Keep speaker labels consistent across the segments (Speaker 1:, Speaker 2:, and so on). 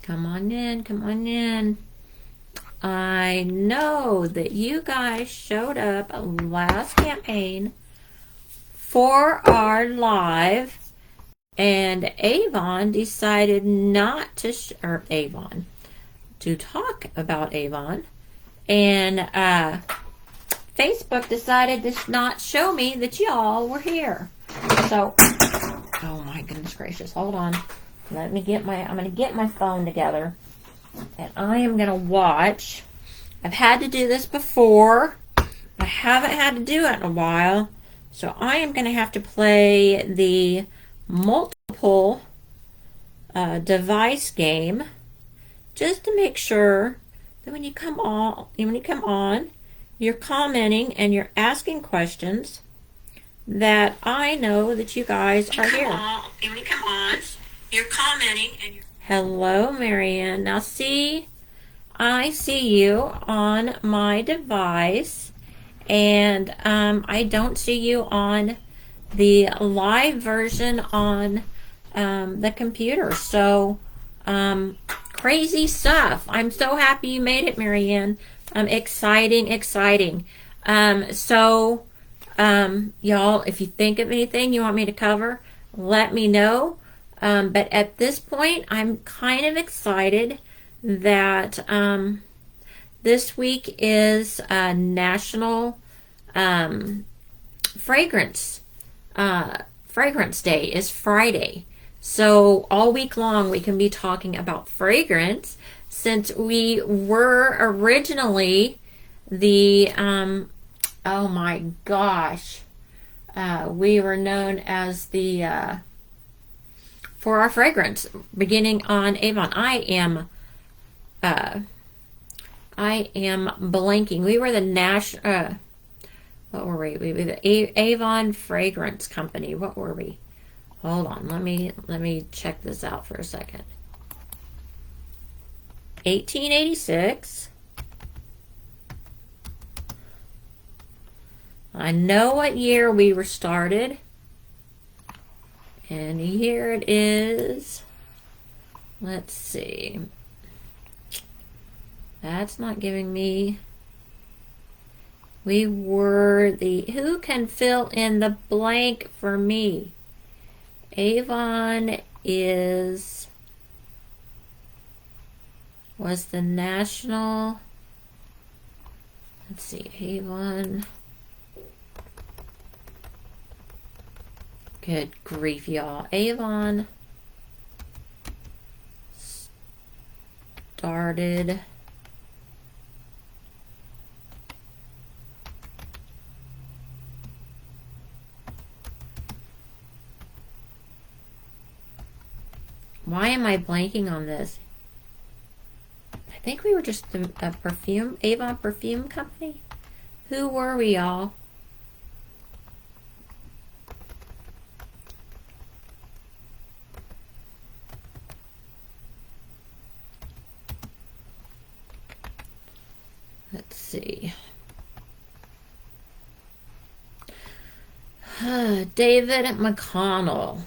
Speaker 1: Come on in, come on in. I know that you guys showed up last campaign for our live, and Avon decided not to, or Avon, to talk about Avon, and Facebook decided to not show me that y'all were here. So, oh my goodness gracious, hold on. I'm going to get my phone together, and I am going to watch. I've had to do this before. I haven't had to do it in a while, so I am going to have to play the multiple device game just to make sure that when you come on, you're commenting and you're asking questions, that I know that you guys are here. When you come on, you're commenting and you're... Hello, Marianne. Now see, I see you on my device, and I don't see you on the live version on the computer. So crazy stuff. I'm so happy you made it, Marianne. Exciting. Y'all, if you think of anything you want me to cover, let me know. But at this point, I'm kind of excited that this week is National Fragrance Day is Friday. So all week long we can be talking about fragrance, since we were originally the oh my gosh, we were known as the for our fragrance beginning on Avon. I am blanking. We were the what were we? We were the Avon Fragrance Company. What were we? Hold on. Let me check this out for a second. 1886. I know what year we were started. And here it is. Let's see. That's not giving me... We were the... Who can fill in the blank for me? Avon was the national... Let's see, Avon... Good grief, y'all. Avon started... Why am I blanking on this? I think we were just a Avon perfume company. Who were we, y'all? Let's see. David McConnell.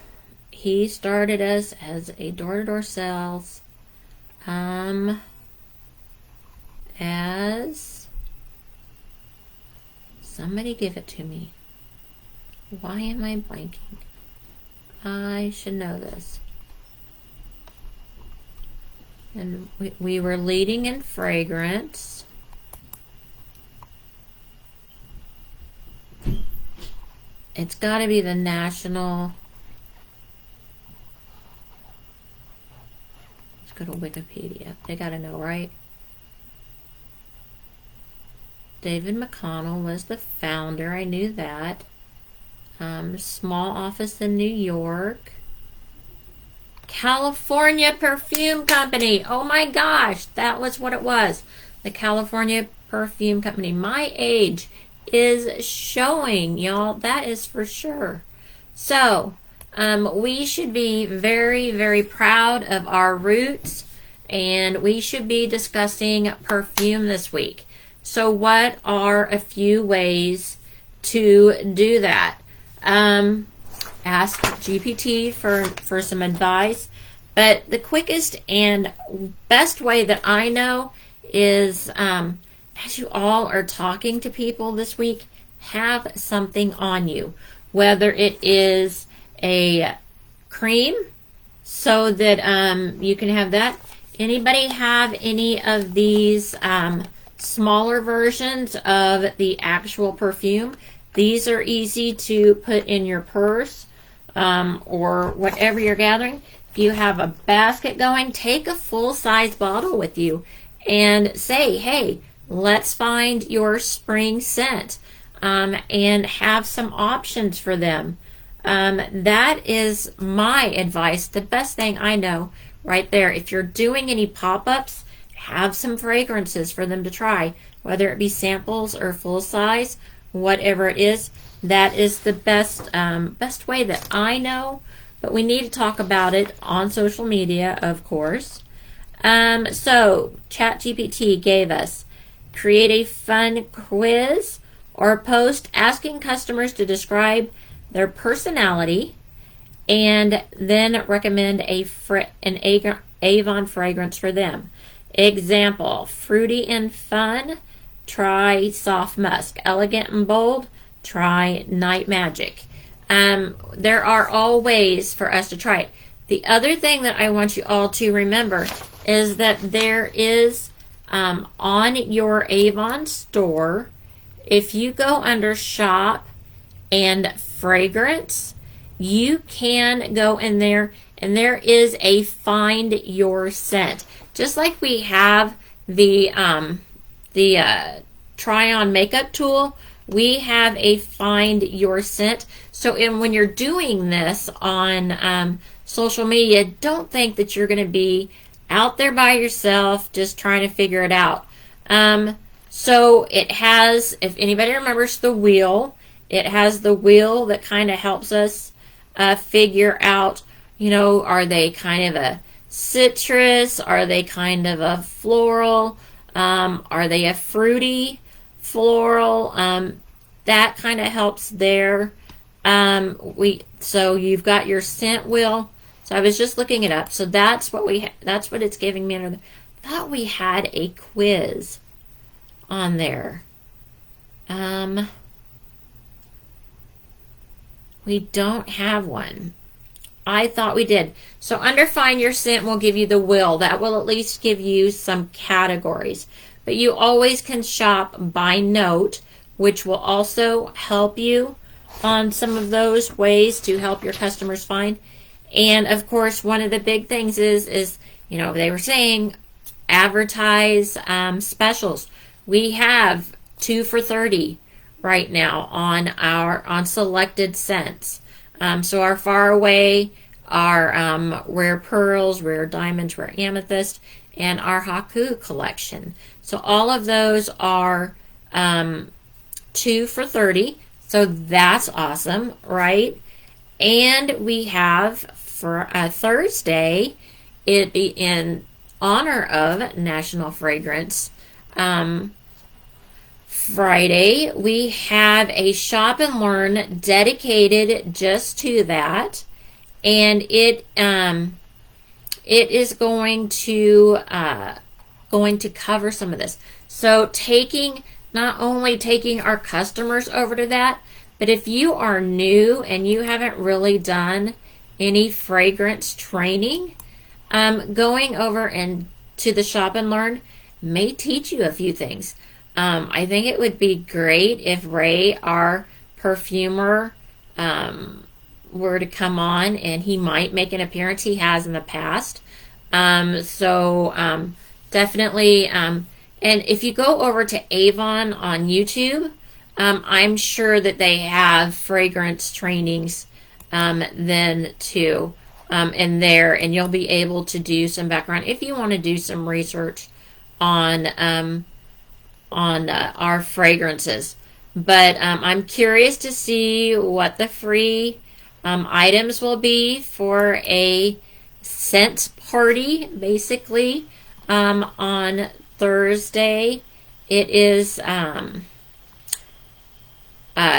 Speaker 1: He started us as a door-to-door sales, as... Somebody give it to me. Why am I blanking? I should know this. And we were leading in fragrance. It's got to be the national... Go to Wikipedia. They gotta know, right? David McConnell was the founder. I knew that. Small office in New York. California Perfume Company. Oh my gosh, that was what it was. The California Perfume Company. My age is showing, y'all. That is for sure. So, we should be very, very proud of our roots, and we should be discussing perfume this week. So what are a few ways to do that? Ask GPT for some advice. But the quickest and best way that I know is as you all are talking to people this week, have something on you, whether it is a cream so that you can have that. Anybody have any of these smaller versions of the actual perfume? These are easy to put in your purse or whatever you're gathering. If you have a basket going, take a full-size bottle with you and say, hey, let's find your spring scent and have some options for them. That is my advice, the best thing I know right there. If you're doing any pop-ups, have some fragrances for them to try, whether it be samples or full size, whatever it is. That is the best way that I know, but we need to talk about it on social media, of course. So ChatGPT gave us create a fun quiz or post asking customers to describe their personality and then recommend an Avon fragrance for them. Example, fruity and fun, try soft musk. Elegant and bold, try night magic. There are all ways for us to try it. The other thing that I want you all to remember is that there is on your Avon store, if you go under shop and fragrance, you can go in there and there is a find your scent. Just like we have the try on makeup tool, we have a find your scent. So when you're doing this on social media, don't think that you're going to be out there by yourself just trying to figure it out. So it has, if anybody remembers the wheel, it has the wheel that kind of helps us figure out, you know, are they kind of a citrus? Are they kind of a floral? Are they a fruity floral? That kind of helps there. So you've got your scent wheel. So I was just looking it up. So that's what that's what it's giving me. I thought we had a quiz on there. We don't have one. I thought we did. So under find your scent will give you the wheel. That will at least give you some categories. But you always can shop by note, which will also help you on some of those ways to help your customers find. And of course, one of the big things is you know, they were saying advertise specials. We have 2 for $30 right now on selected scents. So our far away, our rare pearls, rare diamonds, rare amethyst, and our Haku collection. So all of those are 2 for $30. So that's awesome, right? And we have for Thursday, it be in honor of National Fragrance Friday, we have a shop and learn dedicated just to that, and it is going to cover some of this. So not only taking our customers over to that, but if you are new and you haven't really done any fragrance training, going over and to the shop and learn may teach you a few things. I think it would be great if Ray, our perfumer, were to come on, and he might make an appearance. He has in the past. Definitely, and if you go over to Avon on YouTube, I'm sure that they have fragrance trainings then too in there, and you'll be able to do some background if you want to do some research on our fragrances. But I'm curious to see what the free items will be for a scent party, basically, on Thursday. It is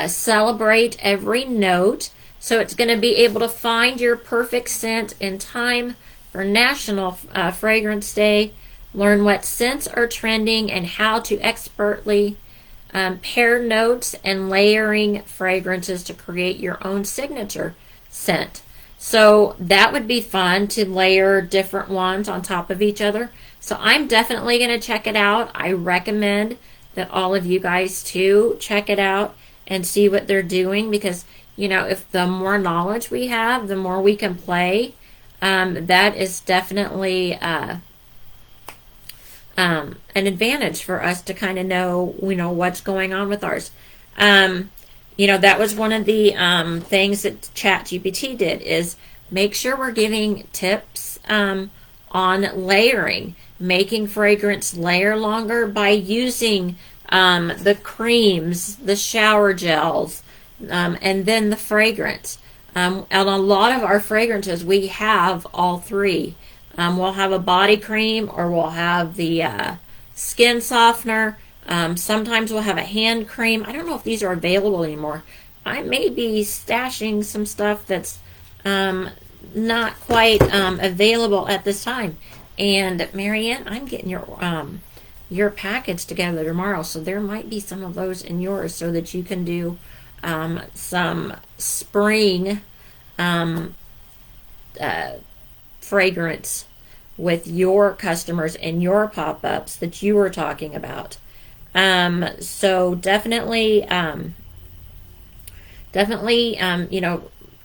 Speaker 1: celebrate every note. So it's going to be able to find your perfect scent in time for National Fragrance Day. Learn what scents are trending and how to expertly pair notes and layering fragrances to create your own signature scent. So that would be fun to layer different ones on top of each other. So I'm definitely going to check it out. I recommend that all of you guys too check it out and see what they're doing, because if the more knowledge we have, the more we can play. That is definitely an advantage for us to kind of know what's going on with ours. That was one of the things that ChatGPT did, is make sure we're giving tips on layering, making fragrance layer longer by using the creams, the shower gels, and then the fragrance. And a lot of our fragrances, we have all three. We'll have a body cream, or we'll have the skin softener. Sometimes we'll have a hand cream. I don't know if these are available anymore. I may be stashing some stuff that's not quite available at this time. And Marianne, I'm getting your package together tomorrow, so there might be some of those in yours, so that you can do some spring fragrance with your customers and your pop-ups that you were talking about. So definitely,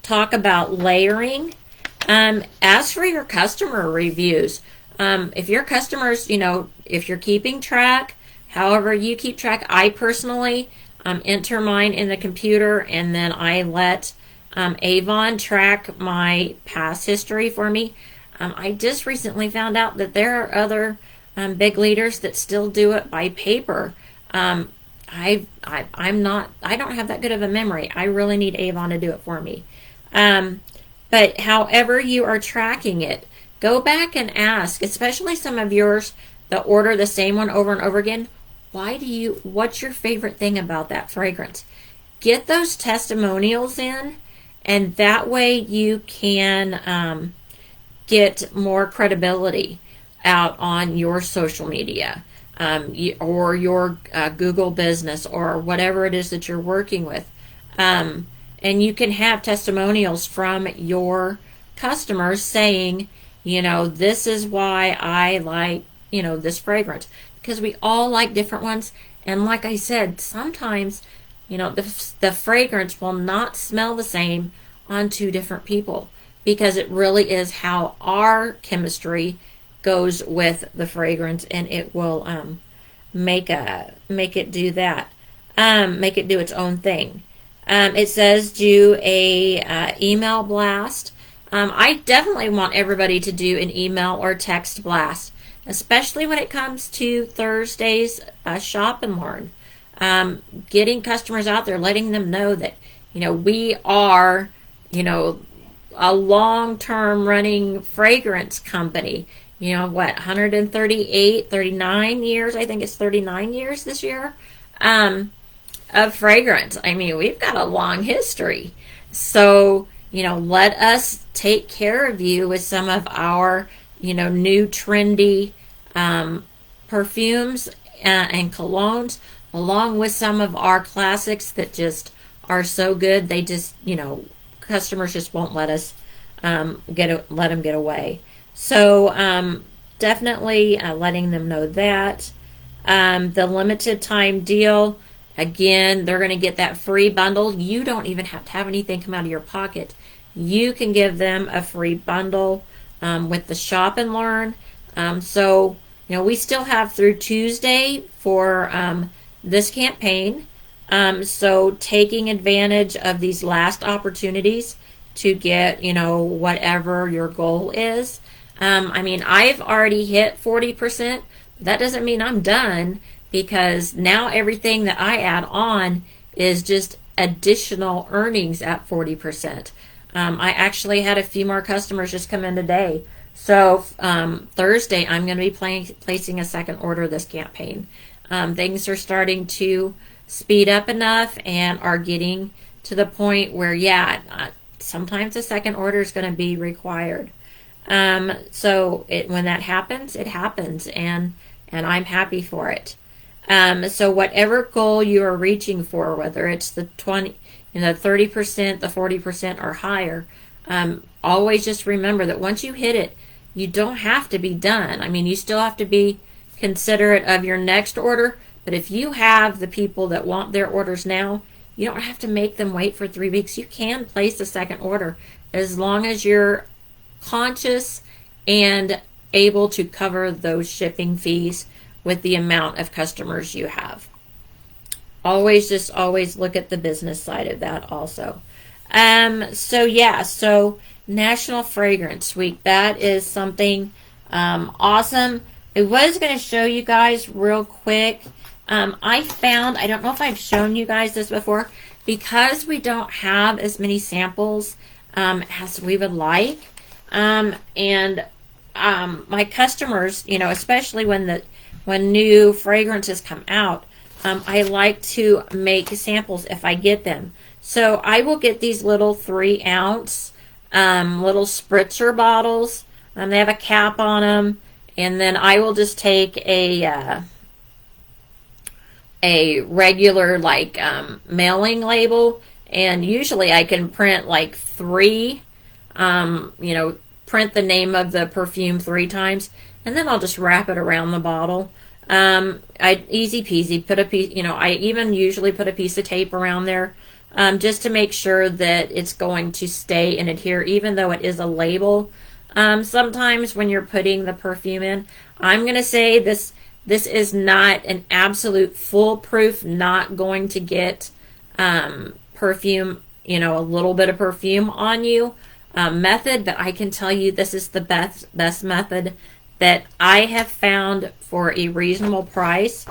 Speaker 1: talk about layering. As for your customer reviews, if your customers, if you're keeping track, however you keep track, I personally enter mine in the computer, and then I let Avon track my past history for me. I just recently found out that there are other big leaders that still do it by paper. I don't have that good of a memory. I really need Avon to do it for me. But however you are tracking it, go back and ask, especially some of yours that order the same one over and over again, what's your favorite thing about that fragrance? Get those testimonials in, and that way you can get more credibility out on your social media, or your Google business, or whatever it is that you're working with. And you can have testimonials from your customers saying, this is why I like, this fragrance, because we all like different ones. And like I said, sometimes, the fragrance will not smell the same on two different people, because it really is how our chemistry goes with the fragrance, and it will make it do that, make it do its own thing. It says do a email blast. I definitely want everybody to do an email or text blast, especially when it comes to Thursday's shop and learn. Getting customers out there, letting them know that we are a long-term running fragrance company. 138, 39 years, I think it's 39 years this year, of fragrance. I mean, we've got a long history. So, let us take care of you with some of our, new trendy perfumes and colognes, along with some of our classics that just are so good. They just, customers just won't let us let them get away. So definitely letting them know that. The limited time deal, again, they're going to get that free bundle. You don't even have to have anything come out of your pocket. You can give them a free bundle with the shop and learn. So, we still have through Tuesday for this campaign. So taking advantage of these last opportunities to get, whatever your goal is. I've already hit 40%. That doesn't mean I'm done, because now everything that I add on is just additional earnings at 40%. I actually had a few more customers just come in today. So Thursday, I'm going to be placing a second order this campaign. Things are starting to speed up enough and are getting to the point where, sometimes a second order is going to be required. So when that happens, it happens, and I'm happy for it. So whatever goal you are reaching for, whether it's the 30%, the 40% or higher, always just remember that once you hit it, you don't have to be done. I mean, you still have to be considerate of your next order, but if you have the people that want their orders now, you don't have to make them wait for 3 weeks. You can place a second order as long as you're conscious and able to cover those shipping fees with the amount of customers you have. Always look at the business side of that also. So National Fragrance Week, that is something awesome. I was going to show you guys real quick. I found, I don't know if I've shown you guys this before, because we don't have as many samples as we would like. My customers, especially when new fragrances come out, I like to make samples if I get them. So I will get these little 3-ounce little spritzer bottles. They have a cap on them, and then I will just take a regular mailing label, and usually I can print 3, print the name of the perfume 3 times, and then I'll just wrap it around the bottle. Easy peasy. Put a piece, I even usually put a piece of tape around there, just to make sure that it's going to stay and adhere, even though it is a label. Sometimes when you're putting the perfume in, I'm going to say this is not an absolute foolproof, not going to get perfume, a little bit of perfume on you method, but I can tell you this is the best method that I have found for a reasonable price.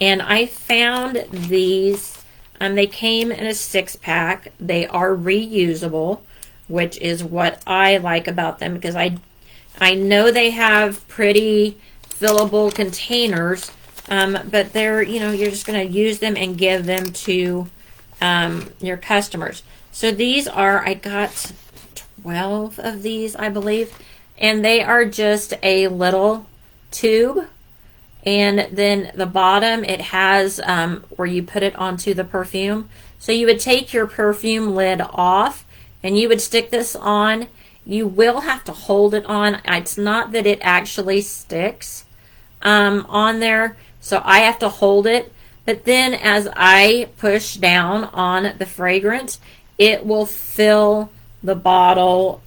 Speaker 1: And I found these, they came in a 6-pack. They are reusable, which is what I like about them, because I know they have pretty fillable containers, but they're, you're just going to use them and give them to your customers. So these are, I got 12 of these, I believe, and they are just a little tube, and then the bottom, it has where you put it onto the perfume. So you would take your perfume lid off and you would stick this on. You will have to hold it on. It's not that it actually sticks on there, so I have to hold it, but then as I push down on the fragrance, it will fill the bottle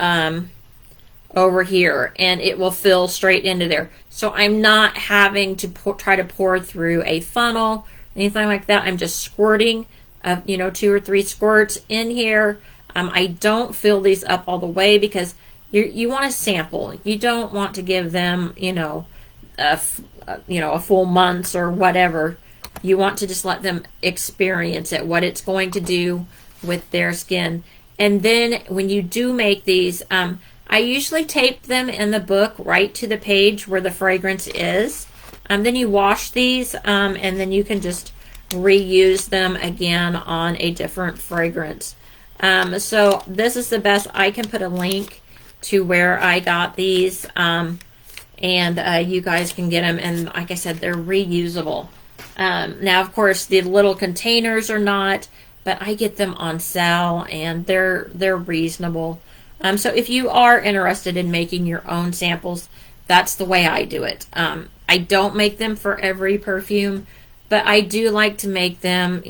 Speaker 1: over here, and it will fill straight into there. So I'm not having to try to pour through a funnel, anything like that. I'm just squirting, 2 or 3 squirts in here. I don't fill these up all the way, because you want to sample. You don't want to give them, a full month's or whatever. You want to just let them experience it, what it's going to do with their skin. And then when you do make these, I usually tape them in the book right to the page where the fragrance is. Then you wash these, and then you can just reuse them again on a different fragrance. So this is the best. I can put a link to where I got these, and you guys can get them. And like I said, they're reusable. Now, of course, the little containers are not, but I get them on sale, and they're reasonable. So if you are interested in making your own samples, that's the way I do it. I don't make them for every perfume, but I do like to make them,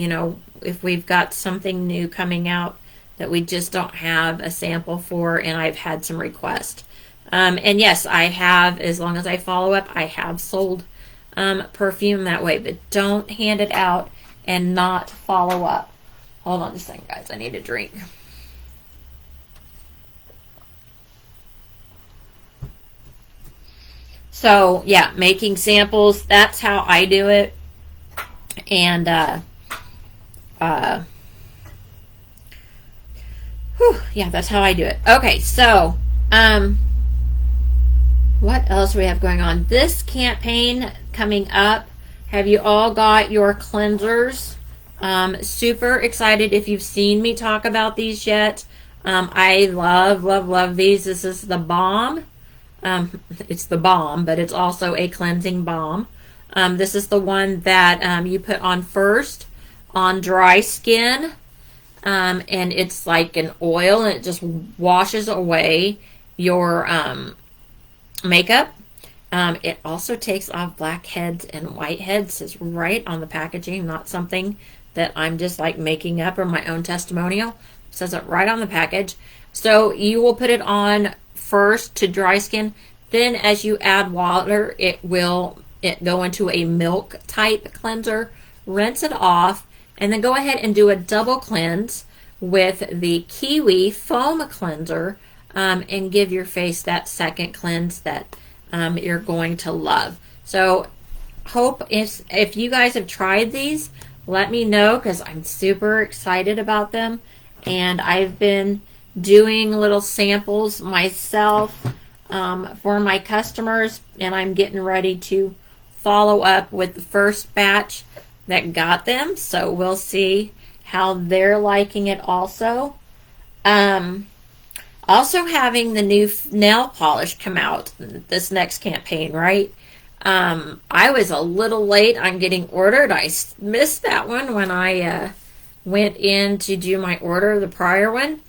Speaker 1: if we've got something new coming out that we just don't have a sample for, and I've had some requests. And yes, I have, as long as I follow up, I have sold perfume that way, but don't hand it out and not follow up. Hold on just a second, guys. I need a drink. So, yeah, making samples, that's how I do it. And, yeah, that's how I do it. Okay, so, what else do we have going on? This campaign coming up, have you all got your cleansers? Super excited if you've seen me talk about these yet. I love these. This is the Balm. It's the balm, but it's also a cleansing balm. This is the one that you put on first on dry skin, and it's like an oil, and it just washes away your makeup. It also takes off blackheads and whiteheads. It's right on the packaging, not something that I'm just like making up or my own testimonial. It says it right on the package. So you will put it on first to dry skin. Then as you add water, it will go into a milk type cleanser. Rinse it off, and then go ahead and do a double cleanse with the kiwi foam cleanser, and give your face that second cleanse that you're going to love. So hope if you guys have tried these, let me know, because I'm super excited about them. And I've been doing little samples myself for my customers, and I'm getting ready to follow up with the first batch that got them. So we'll see how they're liking it also. Also having the new nail polish come out this next campaign, right? I was a little late on getting ordered. I missed that one when I went in to do my order, the prior one.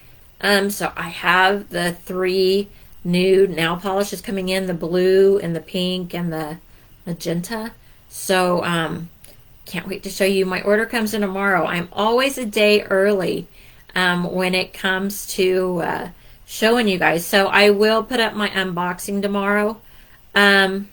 Speaker 1: So I have the 3 new nail polishes coming in, the blue and the pink and the magenta. So can't wait to show you. My order comes in tomorrow. I'm always a day early when it comes to showing you guys. So I will put up my unboxing tomorrow. And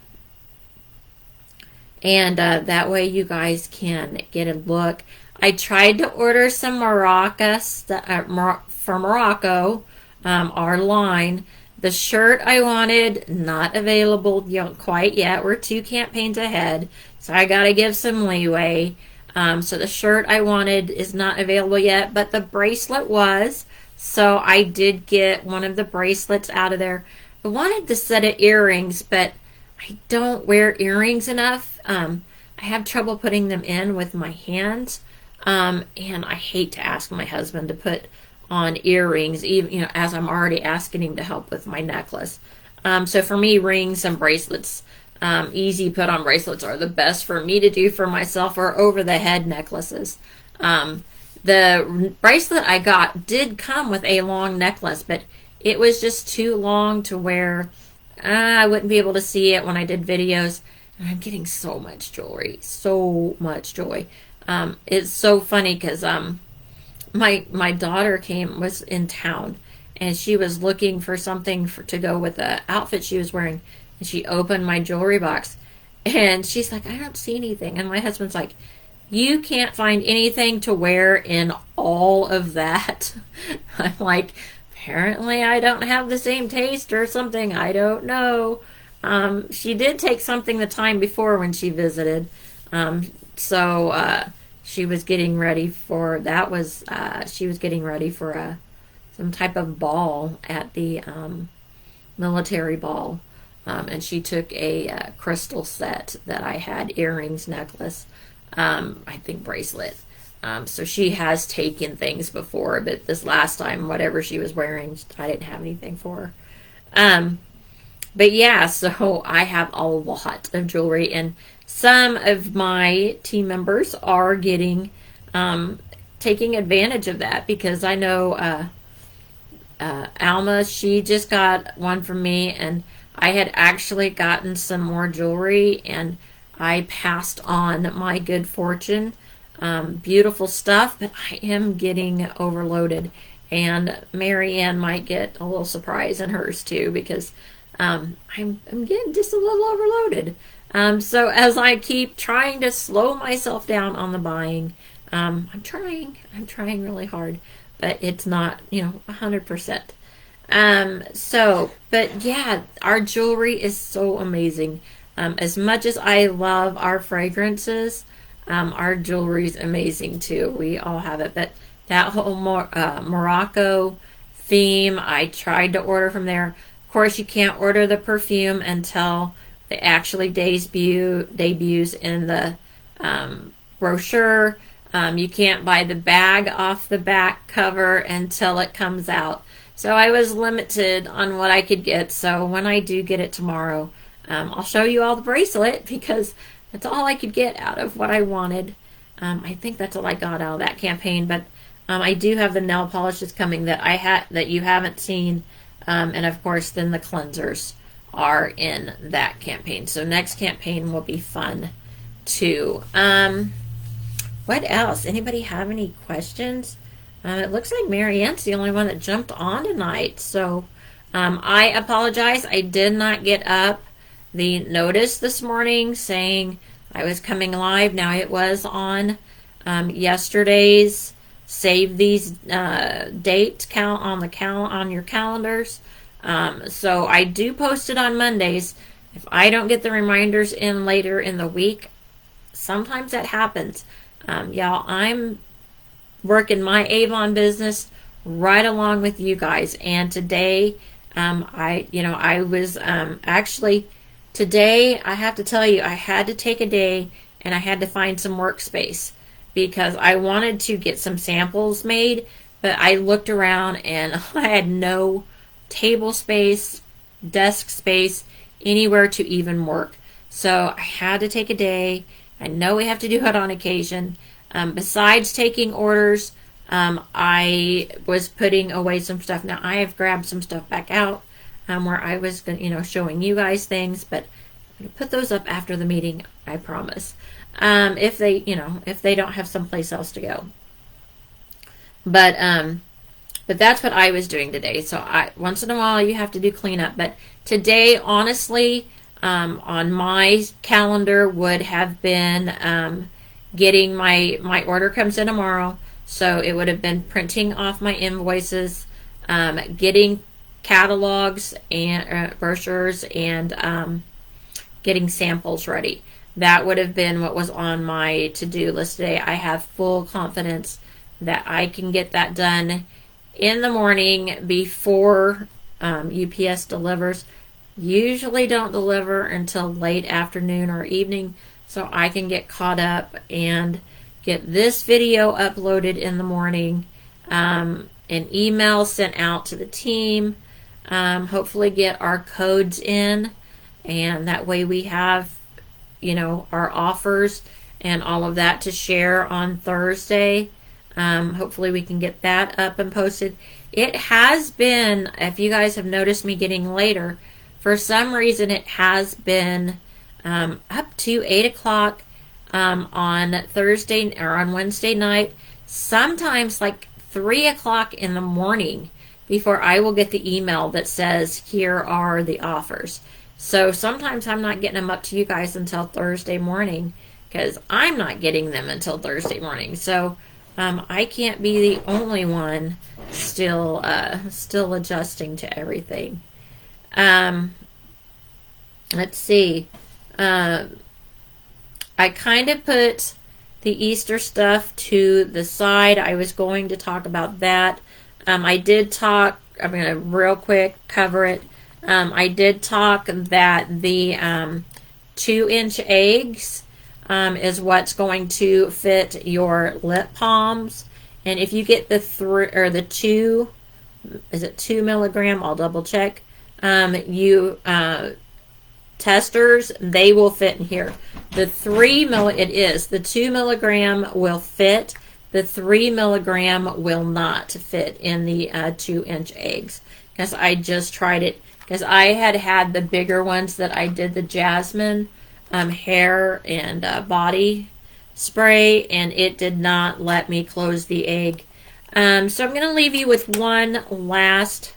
Speaker 1: that way you guys can get a look. I tried to order some from Morocco, our line. The shirt I wanted, not available quite yet. We're 2 campaigns ahead, so I got to give some leeway. So the shirt I wanted is not available yet, but the bracelet was. So I did get one of the bracelets out of there. I wanted the set of earrings, but I don't wear earrings enough. I have trouble putting them in with my hands. And I hate to ask my husband to put on earrings, even as I'm already asking him to help with my necklace. So for me, rings and bracelets, easy put on bracelets are the best for me to do for myself, or over the head necklaces. The bracelet I got did come with a long necklace, but it was just too long to wear. I wouldn't be able to see it when I did videos. And I'm getting so much jewelry, so much joy. It's so funny because my daughter was in town, and she was looking for something to go with the outfit she was wearing, and she opened my jewelry box, and she's like, I don't see anything. And my husband's like, you can't find anything to wear in all of that. I'm like, apparently I don't have the same taste or something. I don't know. She did take something the time before when she visited. So she was getting ready for, she was getting ready for some type of ball at the military ball. And she took a crystal set that I had, earrings, necklace, I think bracelet. So she has taken things before, but this last time, whatever she was wearing, I didn't have anything for her. But yeah, so I have a lot of jewelry, and some of my team members are taking advantage of that, because I know Alma, she just got one from me, and I had actually gotten some more jewelry, and I passed on my good fortune. Beautiful stuff, but I am getting overloaded, and Mary Ann might get a little surprise in hers too, because I'm getting just a little overloaded. So as I keep trying to slow myself down on the buying, I'm trying really hard, but it's not 100%. But yeah, our jewelry is so amazing. As much as I love our fragrances, our jewelry is amazing too. We all have it, but that whole Morocco theme, I tried to order from there. Of course, you can't order the perfume until it actually debuts in the brochure. You can't buy the bag off the back cover until it comes out. So I was limited on what I could get. So when I do get it tomorrow, I'll show you all the bracelet because that's all I could get out of what I wanted. I think that's all I got out of that campaign, but I do have the nail polishes coming that you haven't seen, and of course then the cleansers are in that campaign. So next campaign will be fun too. What else? Anybody have any questions? It looks like Marianne's the only one that jumped on tonight, so I apologize. I did not get up the notice this morning saying I was coming live. Now it was on yesterday's save these dates count on your calendars. So I do post it on Mondays. If I don't get the reminders in later in the week, sometimes that happens. Y'all, I'm working my Avon business right along with you guys, and today I was actually today I have to tell you I had to take a day and I had to find some workspace because I wanted to get some samples made, but I looked around and I had no table space, desk space, anywhere to even work. So I had to take a day. I know we have to do it on occasion. Besides taking orders, I was putting away some stuff. Now I have grabbed some stuff back out where I was, showing you guys things, but I'm going to put those up after the meeting, I promise. If they don't have someplace else to go. But that's what I was doing today. So once in a while you have to do cleanup. But today, honestly, on my calendar would have been getting my order comes in tomorrow. So it would have been printing off my invoices, getting catalogs and brochures, and getting samples ready. That would have been what was on my to-do list today. I have full confidence that I can get that done in the morning before UPS delivers. Usually don't deliver until late afternoon or evening, so I can get caught up and get this video uploaded in the morning, an email sent out to the team, hopefully get our codes in, and that way we have our offers and all of that to share on Thursday. Hopefully we can get that up and posted. It has been, if you guys have noticed me getting later, for some reason it has been up to 8 o'clock on Thursday or on Wednesday night, sometimes like 3 o'clock in the morning before I will get the email that says here are the offers. So sometimes I'm not getting them up to you guys until Thursday morning because I'm not getting them until Thursday morning. So I can't be the only one still adjusting to everything. Let's see. I kind of put the Easter stuff to the side. I was going to talk about that. I did talk, I'm going to real quick cover it. I did talk that the 2-inch eggs is what's going to fit your lip balms. And if you get the 2 milligram, I'll double check. Testers, they will fit in here. The 2 milligram will fit. The 3 milligram will not fit in the 2-inch eggs because I just tried it. Because I had the bigger ones that I did the jasmine hair and body spray, and it did not let me close the egg. So I'm going to leave you with one last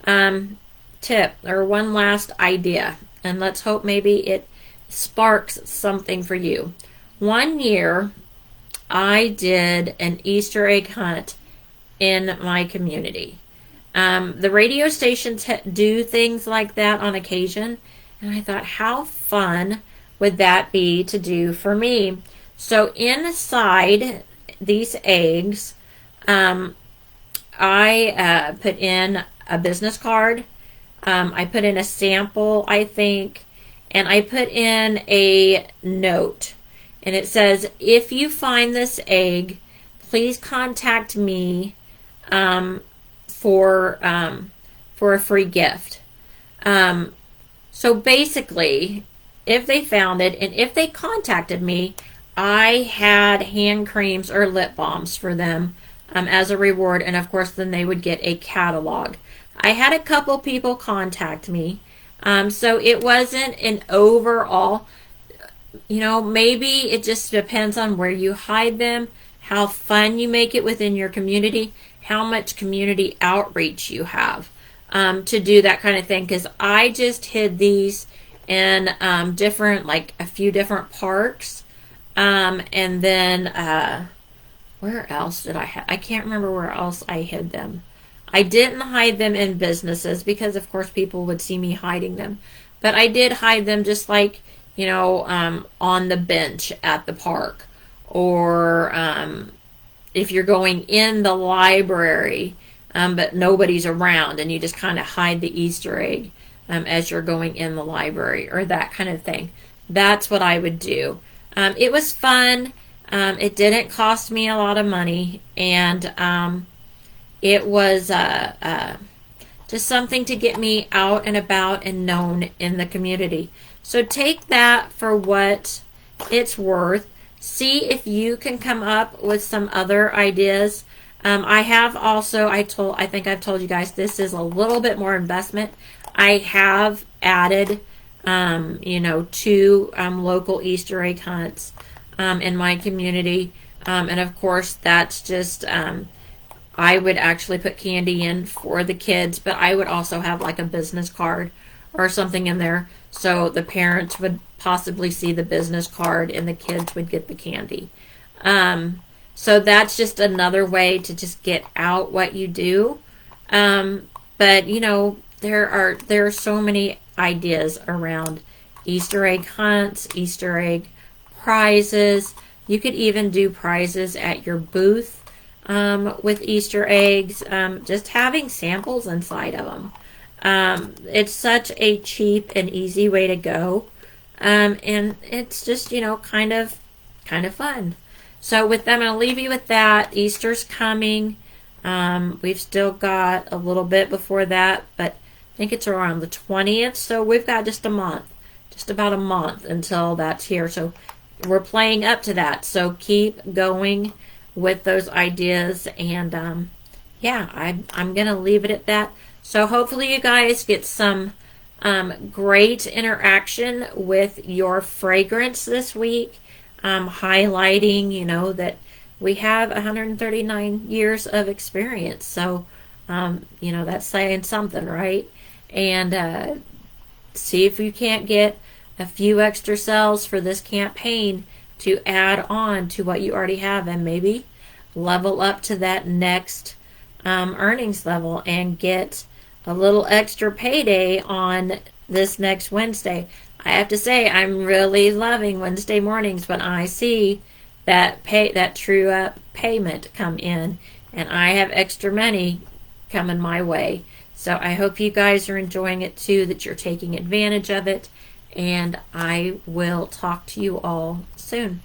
Speaker 1: tip or one last idea, and let's hope maybe it sparks something for you. One year, I did an Easter egg hunt in my community. The radio stations do things like that on occasion, and I thought, how fun would that be to do for me? So inside these eggs, I put in a business card. I put in a sample, I think, and I put in a note. And it says, if you find this egg, please contact me for a free gift. So basically, if they found it and if they contacted me, I had hand creams or lip balms for them as a reward, and of course then they would get a catalog. I had a couple people contact me, so it wasn't an overall, maybe it just depends on where you hide them, how fun you make it within your community, how much community outreach you have to do that kind of thing, because I just hid these in like a few different parks, and then where else did I can't remember where else I hid them. I didn't hide them in businesses because of course people would see me hiding them, but I did hide them just like on the bench at the park, or if you're going in the library but nobody's around and you just kind of hide the Easter egg as you're going in the library, or that kind of thing. That's what I would do. It was fun. It didn't cost me a lot of money, and it was just something to get me out and about and known in the community. So take that for what it's worth. See if you can come up with some other ideas. I have also, I think I've told you guys, this is a little bit more investment. I have added, 2 local Easter egg hunts in my community. And of course, that's just, I would actually put candy in for the kids, but I would also have like a business card or something in there, so the parents would possibly see the business card and the kids would get the candy. So that's just another way to just get out what you do. But there are so many ideas around Easter egg hunts, Easter egg prizes. You could even do prizes at your booth with Easter eggs, just having samples inside of them. It's such a cheap and easy way to go, and it's just kind of fun. So with them, I'm going to leave you with that. Easter's coming. We've still got a little bit before that, but I think it's around the 20th, so we've got just about a month until that's here. So we're playing up to that. So keep going with those ideas, and I'm going to leave it at that. So hopefully you guys get some great interaction with your fragrance this week, highlighting, that we have 139 years of experience. So, that's saying something, right? And see if you can't get a few extra sales for this campaign to add on to what you already have, and maybe level up to that next earnings level and get a little extra payday on this next Wednesday. I have to say, I'm really loving Wednesday mornings when I see that true up payment come in, and I have extra money coming my way. So I hope you guys are enjoying it too, that you're taking advantage of it, and I will talk to you all soon.